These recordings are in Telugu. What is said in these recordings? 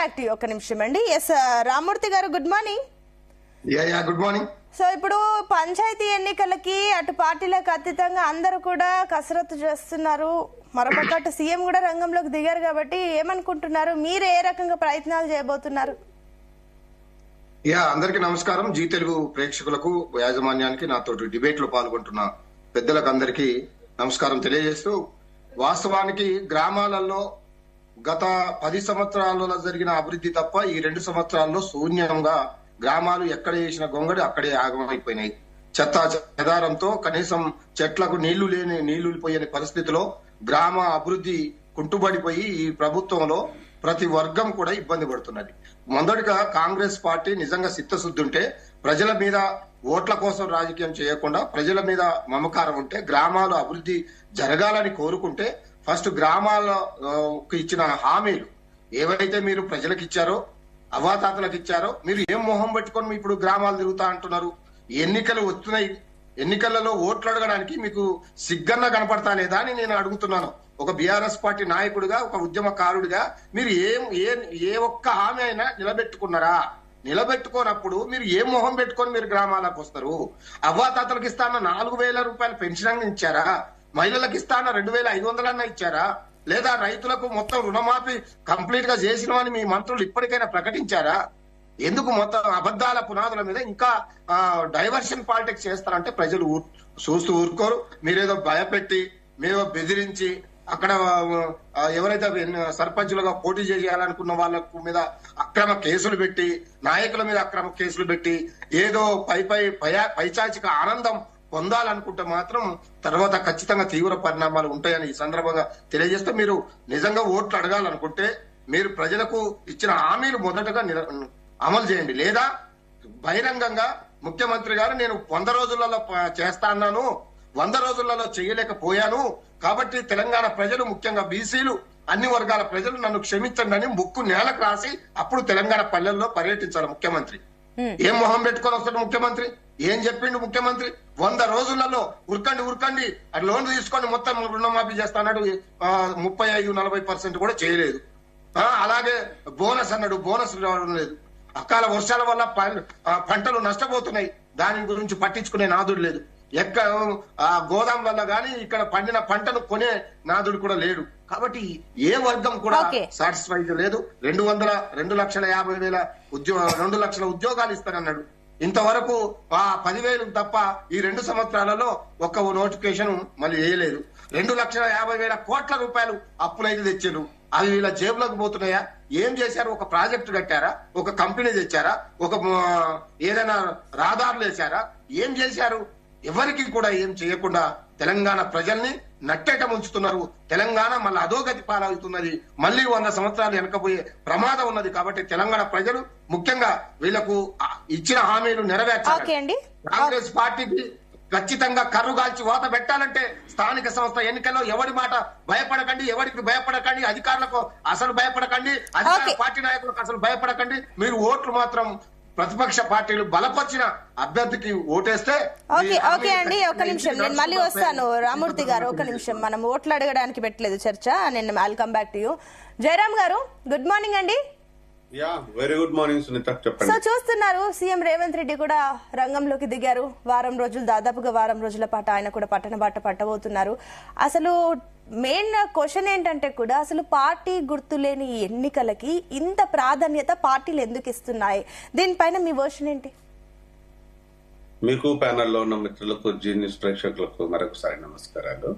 Back to you. ఒక నిమిషం అండి. ఎస్ రామూర్తి గారు, good morning. Good morning. So ఇప్పుడు పంచాయతీ ఎన్నికలకి అటు పార్టీలకు అతీతంగా అందరూ కూడా కసరత్తు చేస్తున్నారు. మరొక అటు సీఎం కూడా రంగంలోకి దిగారు కాబట్టి ఏమనుకుంటున్నారు? మీరు ఏ రకంగా ప్రయత్నాలు చేయబోతున్నారు? అందరికీ నమస్కారం. జీ తెలుగు ప్రేక్షకులకు, యాజమాన్యానికి, నాతో డిబేట్ లో పాల్గొంటున్న పెద్దలకు అందరికీ నమస్కారం తెలియజేస్తూ, వాస్తవానికి గ్రామాలలో గత 10 సంవత్సరాలలో జరిగిన అభివృద్ధి తప్ప ఈ 2 సంవత్సరాల్లో శూన్యంగా గ్రామాలు ఎక్కడ చేసిన గొంగడి అక్కడే ఆగమైపోయినాయి. చెత్త చెదారంతో కనీసం చెట్లకు నీళ్లు పోయని పరిస్థితిలో గ్రామ అభివృద్ధి కుంటుబడిపోయి ఈ ప్రభుత్వంలో ప్రతి వర్గం కూడా ఇబ్బంది పడుతున్నది. మొదటిగా కాంగ్రెస్ పార్టీ నిజంగా చిత్తశుద్ధి ఉంటే, ప్రజల మీద ఓట్ల కోసం రాజకీయం చేయకుండా ప్రజల మీద మమకారం ఉంటే, గ్రామాలు అభివృద్ధి జరగాలని కోరుకుంటే ఫస్ట్ గ్రామాలకు ఇచ్చిన హామీలు ఏవైతే మీరు ప్రజలకు ఇచ్చారో, అవాతాతలకు ఇచ్చారో, మీరు ఏం మొహం పెట్టుకొని ఇప్పుడు గ్రామాలు తిరుగుతా అంటున్నారు? ఎన్నికలు వస్తున్నాయి, ఎన్నికలలో ఓట్లు అడగడానికి మీకు సిగ్గన్న కనపడతా లేదా అని నేను అడుగుతున్నాను. ఒక బీఆర్ఎస్ పార్టీ నాయకుడిగా, ఒక ఉద్యమకారుడిగా మీరు ఏ ఒక్క హామీ అయినా నిలబెట్టుకున్నారా? నిలబెట్టుకోనప్పుడు మీరు ఏ మొహం పెట్టుకొని మీరు గ్రామాలకు వస్తారు? అవ్వాతాతలకు ఇస్తాన 4,000 రూపాయలు పెన్షన్ ఇచ్చారా? మహిళలకు ఇస్తాన 2,500 ఇచ్చారా? లేదా రైతులకు మొత్తం రుణమాఫీ కంప్లీట్ గా చేసినామని మీ మంత్రులు ఇప్పటికైనా ప్రకటించారా? ఎందుకు మొత్తం అబద్దాల పునాదుల మీద ఇంకా డైవర్షన్ పాలిటిక్స్ చేస్తారంటే ప్రజలు చూస్తూ ఊరుకోరు. మీరేదో భయపెట్టి, మీరేదో బెదిరించి, అక్కడ ఎవరైతే సర్పంచులుగా పోటీ చేయాలనుకున్న వాళ్ళ మీద అక్రమ కేసులు పెట్టి, నాయకుల మీద అక్రమ కేసులు పెట్టి, ఏదో పైచాచిక ఆనందం పొందాలనుకుంటే మాత్రం తర్వాత ఖచ్చితంగా తీవ్ర పరిణామాలు ఉంటాయని ఈ సందర్భంగా తెలియజేస్తే, మీరు నిజంగా ఓట్లు అడగాలనుకుంటే మీరు ప్రజలకు ఇచ్చిన హామీలు మొదటగా అమలు చేయండి. లేదా బహిరంగంగా ముఖ్యమంత్రి గారు నేను 100 రోజులలో చేస్తా అన్నాను, 100 రోజులలో చేయలేకపోయాను కాబట్టి తెలంగాణ ప్రజలు, ముఖ్యంగా బీసీలు, అన్ని వర్గాల ప్రజలు నన్ను క్షమించండి అని ముక్కు నేలకు రాసి అప్పుడు తెలంగాణ పల్లెల్లో పర్యటించాలి ముఖ్యమంత్రి. ఏం మొహం పెట్టుకొని వస్తాడు ముఖ్యమంత్రి? ఏం చెప్పిండు ముఖ్యమంత్రి? 100 రోజులలో ఉరకండి అది లోన్ తీసుకొని మొత్తం రుణమాఫీ చేస్తా అన్నాడు. 35-40% కూడా చేయలేదు. అలాగే బోనస్ అన్నాడు, బోనస్ రావడం లేదు. అకాల వర్షాల వల్ల పంటలు నష్టపోతున్నాయి, దాని గురించి పట్టించుకునే నాదుడు లేదు. ఎక్కడ గోదాం వల్ల గాని ఇక్కడ పండిన పంటను కొనే నాదుడు కూడా లేడు. కాబట్టి ఏ వర్గం కూడా సాటిస్ఫైడ్ లేదు. 2,50,000 2 లక్షల ఉద్యోగాలు ఇస్తానన్నాడు. ఇంతవరకు 10,000 తప్ప ఈ 2 సంవత్సరాలలో ఒక్క నోటిఫికేషన్ మళ్ళీ వేయలేదు. 2,50,000 కోట్ల రూపాయలు అప్పులైతే తెచ్చారు. అవి వీళ్ళ జేబులోకి పోతున్నాయా? ఏం చేశారు? ఒక ప్రాజెక్టు కట్టారా? ఒక కంపెనీ తెచ్చారా? ఒక ఏదైనా రహదారులు వేశారా? ఏం చేశారు? ఎవరికి కూడా ఏం చేయకుండా తెలంగాణ ప్రజల్ని నట్టేట ముంచుతున్నారు. తెలంగాణ మళ్ళీ అధోగతి పాలవుతున్నది. మళ్ళీ 100 సంవత్సరాలు వెనకపోయే ప్రమాదం ఉన్నది. కాబట్టి తెలంగాణ ప్రజలు ముఖ్యంగా వీళ్లకు ఇచ్చిన హామీలు నెరవేర్చాలి. కాంగ్రెస్ పార్టీకి ఖచ్చితంగా కర్రుగాల్చి వాత పెట్టాలంటే స్థానిక సంస్థ ఎన్నికల్లో ఎవరి మాట భయపడకండి, ఎవరికి భయపడకండి, అధికారులకు అసలు భయపడకండి, అధికార పార్టీ నాయకులకు అసలు భయపడకండి. మీరు ఓట్లు మాత్రం ప్రతిపక్ష పార్టీలు బలపరిచిన అభ్యర్థికి ఓటేస్తే. ఓకే అండి, ఒక నిమిషం, నేను మళ్ళీ వస్తాను. రామూర్తి గారు, ఒక నిమిషం, మనం ఓట్లు అడగడానికి పెట్టలేదు చర్చ. నేను I'll come back to you. Jayaram గారు, గుడ్ మార్నింగ్ అండి. వెరీ గుడ్ మార్నింగ్ సునీత, చెప్పండి. సో చూస్తున్నారు, సీఎం రేవంత్ రెడ్డి కూడా రంగంలోకి దిగారు. దాదాపుగా వారం రోజుల పాటు ఆయన కూడా పట్టణ బాట పట్టబోతున్నారు. అసలు మెయిన్ క్వశ్చన్ ఏంటంటే కూడా, అసలు పార్టీ గుర్తులేని ఎన్నికలకి ఇంత ప్రాధాన్యత పార్టీలు ఎందుకు ఇస్తున్నాయి? దీనిపైన మీ వర్షన్ ఏంటి? మీకు ప్యానెల్లో ఉన్న మిత్రులకు, జీనియస్ ప్రేక్షకులకు మరొకసారి నమస్కారాలు.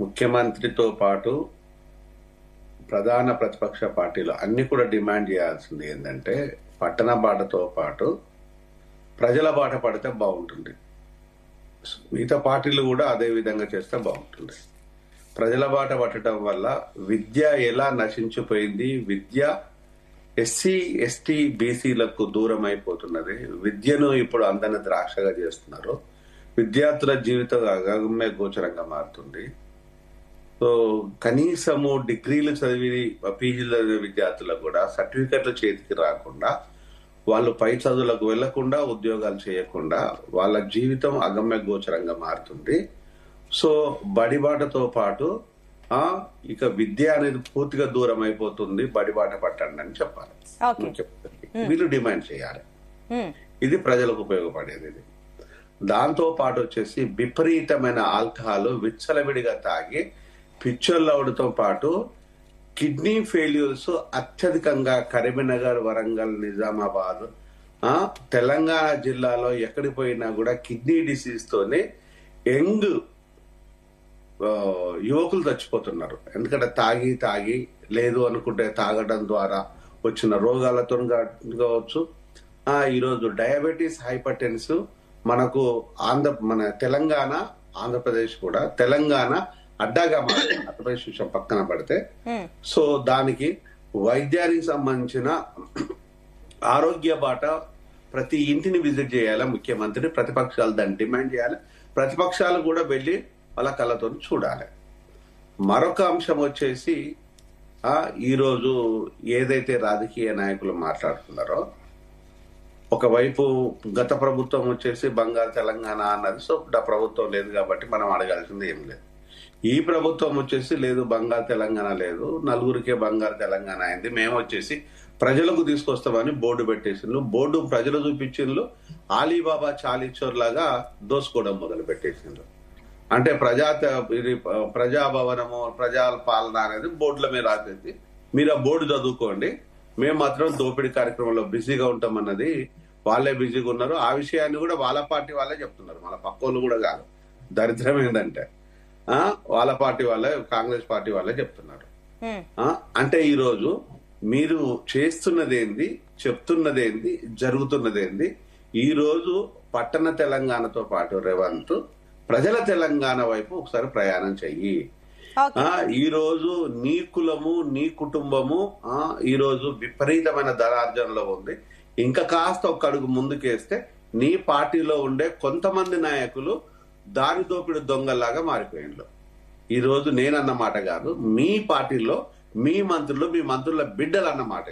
ముఖ్యమంత్రితో పాటు ప్రధాన ప్రతిపక్ష పార్టీలు అన్ని కూడా డిమాండ్ చేయాల్సింది ఏంటంటే, పట్టణ బాటతో పాటు ప్రజల బాట పడితే బాగుంటుంది. మిగతా పార్టీలు కూడా అదే విధంగా చేస్తే బాగుంటుంది. ప్రజల బాట పట్టడం వల్ల విద్య ఎలా నశించిపోయింది, విద్య ఎస్సీ ఎస్టీ బీసీలకు దూరం అయిపోతున్నది. విద్యను ఇప్పుడు అందని ద్రాక్షగా చేస్తున్నారు. విద్యార్థుల జీవితం అగమ్య గోచరంగా మారుతుంది. సో కనీసము డిగ్రీలు చదివి పీజీలు చదివే విద్యార్థులకు కూడా సర్టిఫికెట్లు చేతికి రాకుండా, వాళ్ళు పై చదువులకు వెళ్లకుండా, ఉద్యోగాలు చేయకుండా వాళ్ళ జీవితం అగమ్య గోచరంగా మారుతుంది. సో బడిబాటతో పాటు ఇక విద్య అనేది పూర్తిగా దూరం అయిపోతుంది, బడిబాట పట్టండి అని చెప్పాలి. వీళ్ళు డిమాండ్ చేయాలి. ఇది ప్రజలకు ఉపయోగపడేది. ఇది దాంతో పాటు వచ్చేసి విపరీతమైన ఆల్కహాల్ విచ్చలవిడిగా తాగి పిచ్చోళ్ళవడంతో పాటు కిడ్నీ ఫెయిల్యూర్స్ అత్యధికంగా కరీంనగర్, వరంగల్, నిజామాబాద్, తెలంగాణ జిల్లాలో ఎక్కడికి పోయినా కూడా కిడ్నీ డిసీజ్ తోనే యంగ్ యువకులు చచ్చిపోతున్నారు. ఎందుకంటే తాగి లేదు అనుకుంటే తాగడం ద్వారా వచ్చిన రోగాలతో కావచ్చు. ఈరోజు డయాబెటీస్, హైపర్ టెన్సివ్ మనకు మన తెలంగాణ, ఆంధ్రప్రదేశ్ కూడా తెలంగాణ అడ్డాగా మారింది. ఆంధ్రప్రదేశ్ విషయం పక్కన పడితే, సో దానికి వైద్యానికి సంబంధించిన ఆరోగ్య బాట ప్రతి ఇంటిని విజిట్ చేయాలి ముఖ్యమంత్రి. ప్రతిపక్షాలు దాన్ని డిమాండ్ చేయాలి. ప్రతిపక్షాలు కూడా వెళ్లి వాళ్ళ కళ్ళతో చూడాలి. మరొక అంశం వచ్చేసి ఈరోజు ఏదైతే రాజకీయ నాయకులు మాట్లాడుతున్నారో, ఒకవైపు గత ప్రభుత్వం వచ్చేసి బంగారు తెలంగాణ అన్నది. సో ప్రభుత్వం లేదు కాబట్టి మనం అడగాల్సింది ఏం లేదు. ఈ ప్రభుత్వం వచ్చేసి లేదు, బంగారు తెలంగాణ లేదు, నలుగురికే బంగారు తెలంగాణ అయింది, మేము వచ్చేసి ప్రజలకు తీసుకొస్తామని బోర్డు పెట్టేసిండ్రు. బోర్డు ప్రజలు చూపించిండ్రు, ఆలీబాబా చాలీచోర్ లాగా దోసుకోవడం మొదలు పెట్టేసిండ్రు. అంటే ప్రజాభవనము, ప్రజా పాలన అనేది బోర్డుల మీద రాసేసి మీరు ఆ బోర్డు చదువుకోండి, మేము మాత్రం దోపిడీ కార్యక్రమంలో బిజీగా ఉంటామన్నది. వాళ్ళే బిజీగా ఉన్నారు. ఆ విషయాన్ని కూడా వాళ్ళ పార్టీ వాళ్ళే చెప్తున్నారు, మన పక్కోళ్ళు కూడా కాదు. దరిద్రం ఏంటంటే వాళ్ళ పార్టీ వాళ్ళే, కాంగ్రెస్ పార్టీ వాళ్ళే చెప్తున్నారు. అంటే ఈ రోజు మీరు చేస్తున్నదేంది, చెప్తున్నదేంది, జరుగుతున్నదేంది? ఈ రోజు పట్టణ తెలంగాణతో పాటు రేవంత్ ప్రజల తెలంగాణ వైపు ఒకసారి ప్రయాణం చెయ్యి. ఈ రోజు నీ కులము, నీ కుటుంబము ఈ రోజు విపరీతమైన ధనార్జనలో ఉంది. ఇంకా కాస్త ఒక అడుగు ముందుకేస్తే నీ పార్టీలో ఉండే కొంతమంది నాయకులు దారి దోపిడి దొంగల్లాగా మారిపోయిండ్రు. ఈ రోజు నేనన్న మాట కాదు, మీ పార్టీలో మీ మంత్రుల బిడ్డలు అన్నమాట.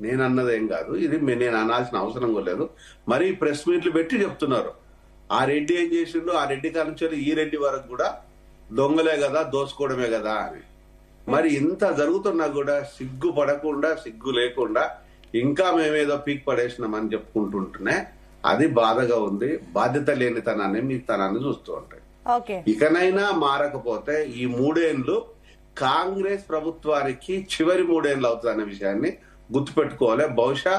నేనన్నదేం కాదు, ఇది నేను అనాల్సిన అవసరం లేదు. మరి ప్రెస్ మీట్లు పెట్టి చెప్తున్నారు, ఆ రెడ్డి ఏం చేసిండు, ఆ రెడ్డి కాలం ఈ రెడ్డి వరకు కూడా దొంగలే కదా, దోసుకోవడమే కదా అని. మరి ఇంత జరుగుతున్నా కూడా సిగ్గు పడకుండా, సిగ్గు లేకుండా ఇంకా మేమేదో పీక్ పడేసినామని చెప్పుకుంటుంటేనే అది బాధగా ఉంది. బాధ్యత లేని తనాన్ని, మీ తనాన్ని చూస్తూ ఉంటాయి. ఇకనైనా మారకపోతే ఈ 3 ఏళ్లు కాంగ్రెస్ ప్రభుత్వానికి చివరి 3 ఏళ్లు అవుతుందనే విషయాన్ని గుర్తుపెట్టుకోవాలి. బహుశా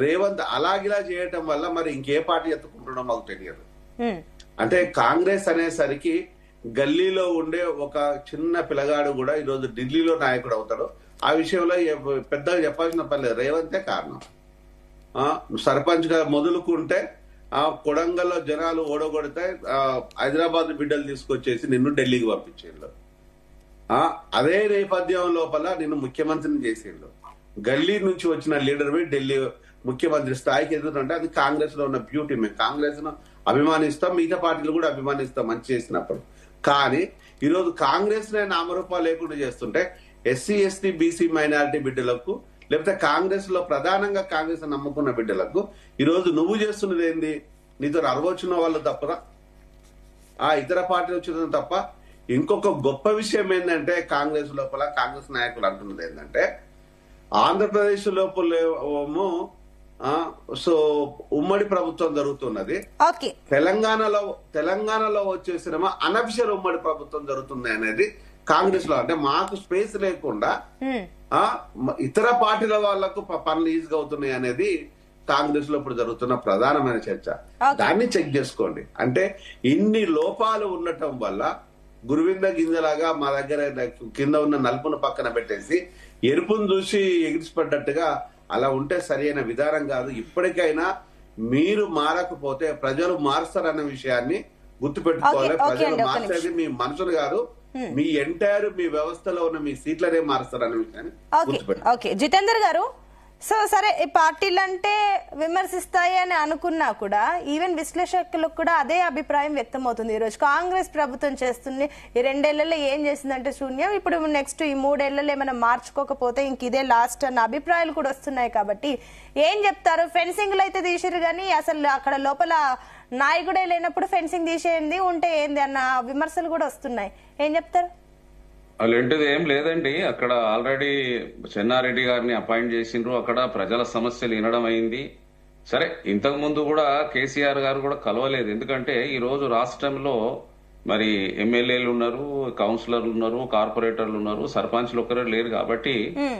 రేవంత్ అలాగిలా చేయటం వల్ల మరి ఇంకే పార్టీ ఎత్తుకుంటున్నాం మాకు తెలియదు. అంటే కాంగ్రెస్ అనేసరికి గల్లీలో ఉండే ఒక చిన్న పిల్లగాడు కూడా ఈరోజు ఢిల్లీలో నాయకుడు అవుతాడు. ఆ విషయంలో పెద్దగా చెప్పాల్సిన పని లేదు, రేవంతే కారణం. సర్పంచ్ గా మొదలుకుంటే కొడంగల్లో జనాలు ఓడగొడితే హైదరాబాద్ బిడ్డలు తీసుకొచ్చేసి నిన్ను ఢిల్లీకి పంపించేళ్ళు. అదే నేపథ్యం లోపల నిన్ను ముఖ్యమంత్రిని చేసేళ్ళు. గల్లీ నుంచి వచ్చిన లీడర్ ఢిల్లీ ముఖ్యమంత్రి స్థాయికి ఎదుగుతుంటే అది కాంగ్రెస్ లో ఉన్న బ్యూటీ. మేము కాంగ్రెస్ ను అభిమానిస్తాం, మిగతా పార్టీలు కూడా అభిమానిస్తాం మంచి చేసినప్పుడు. కానీ ఈరోజు కాంగ్రెస్ నే నామరూపాలు లేకుండా చేస్తుంటే ఎస్సీ, ఎస్టీ, బీసీ, మైనారిటీ బిడ్డలకు, లేకపోతే కాంగ్రెస్ లో ప్రధానంగా కాంగ్రెస్ నమ్ముకున్న బిడ్డలకు ఈరోజు నువ్వు చేస్తున్నది ఏంది? నీతో అరవచ్చిన వాళ్ళు తప్పరా, ఇతర పార్టీలు వచ్చిన తప్ప. ఇంకొక గొప్ప విషయం ఏంటంటే కాంగ్రెస్ లోపల కాంగ్రెస్ నాయకులు అంటున్నది ఏంటంటే, ఆంధ్రప్రదేశ్ లోపల సో ఉమ్మడి ప్రభుత్వం జరుగుతున్నది, తెలంగాణలో వచ్చేసినమా అనఫిషియల్ ఉమ్మడి ప్రభుత్వం జరుగుతుంది అనేది కాంగ్రెస్ లో. అంటే మాకు స్పేస్ లేకుండా ఇతర పార్టీల వాళ్లకు పనులు ఈజీగా అవుతున్నాయి అనేది కాంగ్రెస్ లో ఇప్పుడు జరుగుతున్న ప్రధానమైన చర్చ. దాన్ని చెక్ చేసుకోండి. అంటే ఇన్ని లోపాలు ఉండటం వల్ల గురువింద గింజలాగా మా దగ్గర కింద ఉన్న నలుపును పక్కన పెట్టేసి ఎరుపును చూసి ఎగిరిసిపడ్డట్టుగా అలా ఉంటే సరైన విధానం కాదు. ఇప్పటికైనా మీరు మారకపోతే ప్రజలు మారుస్తారన్న విషయాన్ని గుర్తుపెట్టుకోవాలి. ప్రజలు మార్చేది మీ మనుషులు కాదు, మీ ఎంటైర్ మీ వ్యవస్థలో ఉన్న మీ సీట్లనే మారుస్తారన్న విషయాన్ని గుర్తుపెట్టుకోవాలి. జితేందర్ గారు, సో సరే ఈ పార్టీలు అంటే విమర్శిస్తాయి అని అనుకున్నా కూడా ఈవెన్ విశ్లేషకులకు కూడా అదే అభిప్రాయం వ్యక్తం అవుతుంది. ఈ రోజు కాంగ్రెస్ ప్రభుత్వం చేస్తుంది ఈ 2 ఏళ్లలో ఏం చేసిందంటే శూన్యం, ఇప్పుడు నెక్స్ట్ ఈ 3 ఏళ్లలో ఏమైనా మార్చుకోకపోతే ఇంక ఇదే లాస్ట్ అన్న అభిప్రాయాలు కూడా వస్తున్నాయి. కాబట్టి ఏం చెప్తారు? ఫెన్సింగ్లు అయితే తీసిరు కానీ అసలు అక్కడ లోపల నాయకుడే లేనప్పుడు ఫెన్సింగ్ తీసేయండి ఉంటే ఏంది అన్న విమర్శలు కూడా వస్తున్నాయి. ఏం చెప్తారు? అలాంటిది ఏం లేదండి. అక్కడ ఆల్రెడీ చెన్నారెడ్డి గారిని అపాయింట్ చేసిండ్రు. అక్కడ ప్రజల సమస్యలు వినడం అయింది. సరే, ఇంతకు ముందు కూడా కేసీఆర్ గారు కూడా కలవలేదు. ఎందుకంటే ఈ రోజు రాష్ట్రంలో మరి ఎమ్మెల్యేలు ఉన్నారు, కౌన్సిలర్లు ఉన్నారు, కార్పొరేటర్లు ఉన్నారు, సర్పంచ్లు ఒకరే లేరు కాబట్టి